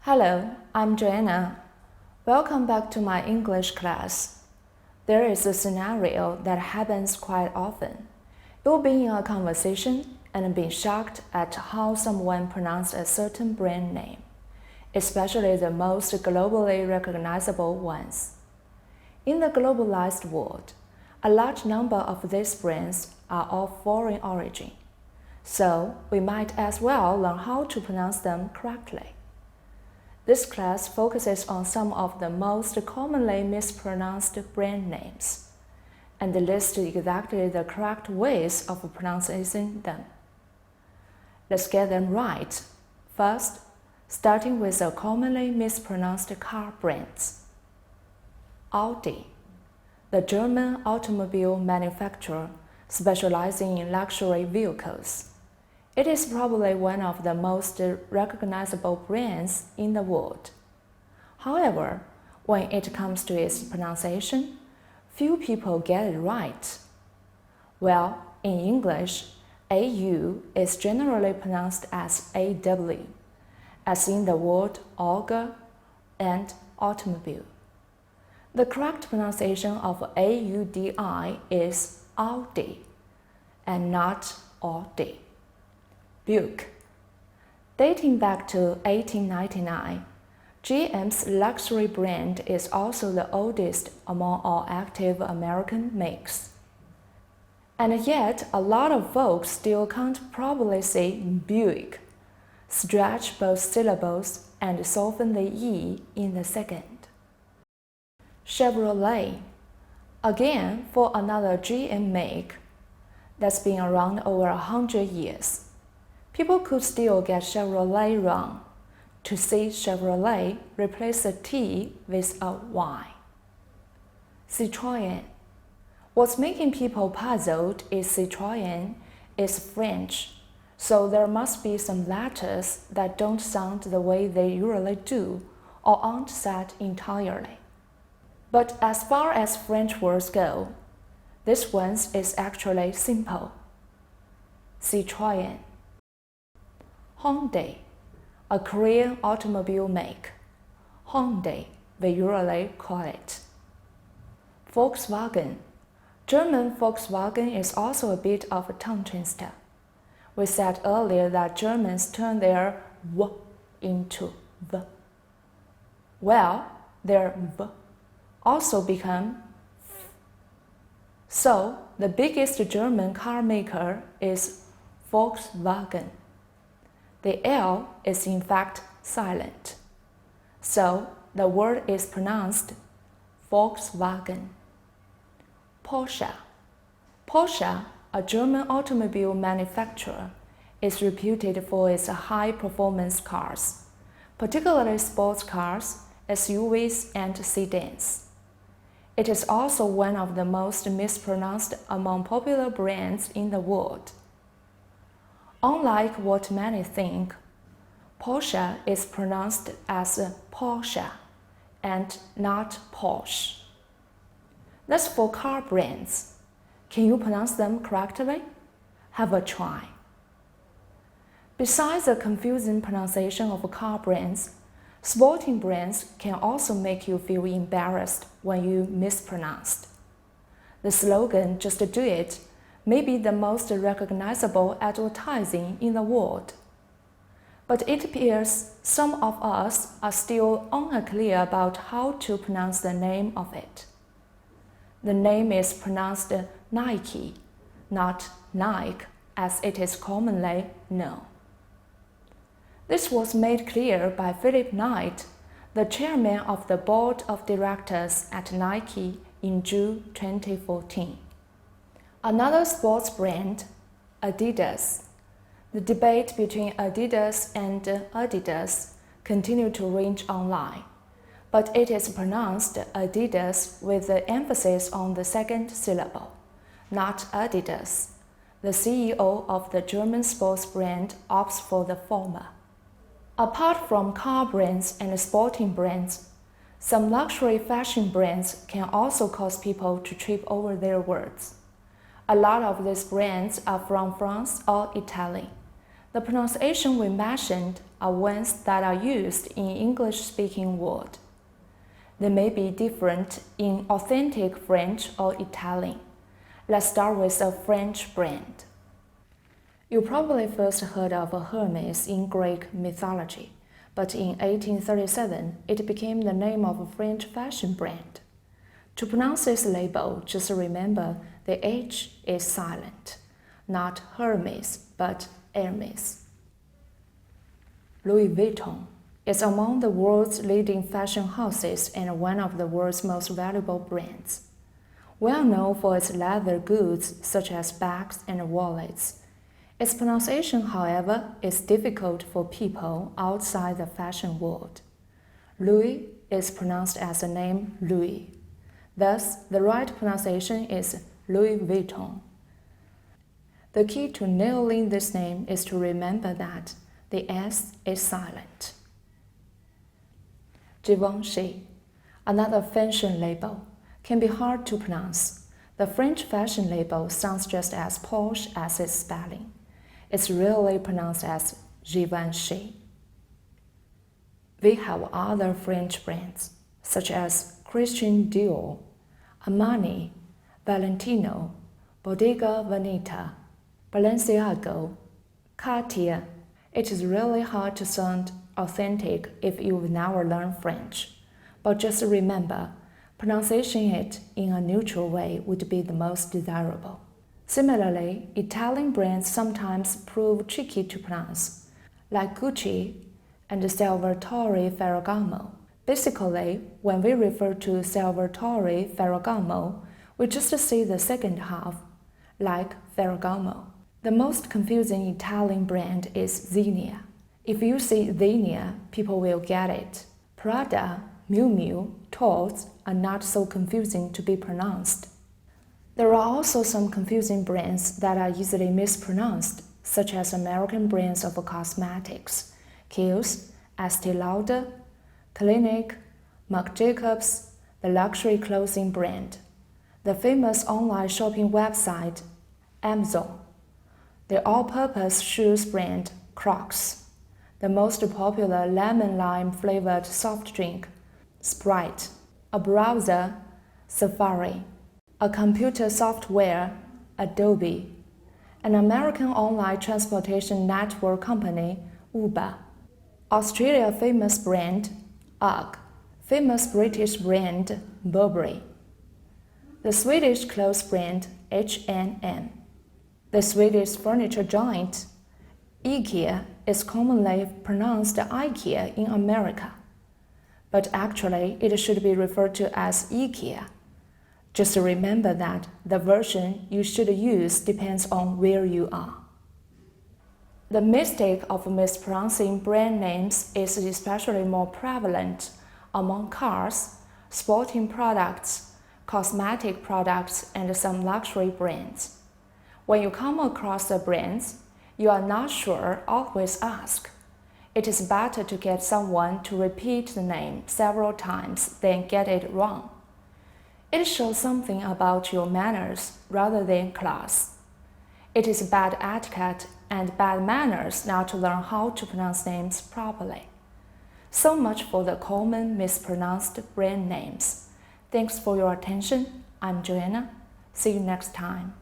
Hello, I'm Joanna. Welcome back to my English class. There is a scenario that happens quite often. You'll be in a conversation and be shocked at how someone pronounced a certain brand name, especially the most globally recognizable ones. In the globalized world, a large number of these brands are of foreign origin, so we might as well learn how to pronounce them correctly. This class focuses on some of the most commonly mispronounced brand names and lists exactly the correct ways of pronouncing them. Let's get them right. First, starting with the commonly mispronounced car brands. Audi, the German automobile manufacturer specializing in luxury vehicles. It is probably one of the most recognizable brands in the world. However, when it comes to its pronunciation, few people get it right. Well, in English, AU is generally pronounced as AW, as in the word auger and automobile. The correct pronunciation of AUDI is Audi and not Audi. Buick. Dating back to 1899, GM's luxury brand is also the oldest among all active American makes. And yet, a lot of folks still can't properly say Buick, stretch both syllables and soften the E in the second. Chevrolet, again for another GM make that's been around over 100 years. People could still get Chevrolet wrong. To say Chevrolet, replace the T with a Y. Citroën. What's making people puzzled is Citroën is French, so there must be some letters that don't sound the way they usually do or aren't said entirely. But as far as French words go, this one is actually simple. Citroën. Hyundai, a Korean automobile make. Hyundai, we usually call it. Volkswagen. German Volkswagen is also a bit of a tongue twister. We said earlier that Germans turn their V into V. Well, their V also become F. So, the biggest German car maker is Volkswagen. The L is in fact silent. So, the word is pronounced Volkswagen. Porsche. Porsche, a German automobile manufacturer, is reputed for its high-performance cars, particularly sports cars, SUVs, and sedans. It is also one of the most mispronounced among popular brands in the world. Unlike what many think, Porsche is pronounced as Porsche and not Porsche. That's for car brands. Can you pronounce them correctly? Have a try. Besides the confusing pronunciation of car brands, sporting brands can also make you feel embarrassed when you mispronounce. The slogan, "Just do it," may be the most recognizable advertising in the world. But it appears some of us are still unclear about how to pronounce the name of it. The name is pronounced Nike, not Nike, as it is commonly known. This was made clear by Philip Knight, the chairman of the board of directors at Nike in June 2014. Another sports brand, Adidas. The debate between Adidas and Adidas continued to rage online, but it is pronounced Adidas with the emphasis on the second syllable, not Adidas. The CEO of the German sports brand opts for the former. Apart from car brands and sporting brands, some luxury fashion brands can also cause people to trip over their words. A lot of these brands are from France or Italy. The pronunciation we mentioned are ones that are used in English-speaking world. They may be different in authentic French or Italian. Let's start with a French brand. You probably first heard of Hermes in Greek mythology, but in 1837 it became the name of a French fashion brand. To pronounce this label, just remember the H is silent, not Hermes, but Hermes. Louis Vuitton is among the world's leading fashion houses and one of the world's most valuable brands. Well known for its leather goods such as bags and wallets, its pronunciation, however, is difficult for people outside the fashion world. Louis is pronounced as the name Louis. Thus, the right pronunciation is Louis Vuitton. The key to nailing this name is to remember that the S is silent. Givenchy, another fashion label, can be hard to pronounce. The French fashion label sounds just as posh as its spelling. It's rarely pronounced as Givenchy. We have other French brands, such as Christian Dior, Armani, Valentino, Bottega Veneta, Balenciaga, Cartier. It is really hard to sound authentic if you've never learned French, but just remember, pronouncing it in a neutral way would be the most desirable. Similarly, Italian brands sometimes prove tricky to pronounce, like Gucci and Salvatore Ferragamo. Basically, when we refer to Salvatore Ferragamo, we just see the second half, like Ferragamo. The most confusing Italian brand is Zegna. If you see Zegna, people will get it. Prada, Miu Miu, Tod's are not so confusing to be pronounced. There are also some confusing brands that are easily mispronounced, such as American brands of cosmetics, Kiehl's, Estee Lauder, Clinique, Marc Jacobs, the luxury clothing brand, the famous online shopping website, Amazon, the all-purpose shoes brand, Crocs, the most popular lemon-lime flavored soft drink, Sprite, a browser, Safari, a computer software, Adobe, an American online transportation network company, Uber, Australia famous brand, UGG, famous British brand, Burberry, the Swedish clothes brand, H&M, the Swedish furniture giant, IKEA is commonly pronounced IKEA in America, but actually it should be referred to as IKEA. Just remember that the version you should use depends on where you are. The mistake of mispronouncing brand names is especially more prevalent among cars, sporting products, cosmetic products, and some luxury brands. When you come across the brands you are not sure, always ask. It is better to get someone to repeat the name several times than get it wrong. It shows something about your manners rather than class. It is bad etiquette and bad manners not to learn how to pronounce names properly. So much for the common mispronounced brand names. Thanks for your attention. I'm Joanna. See you next time.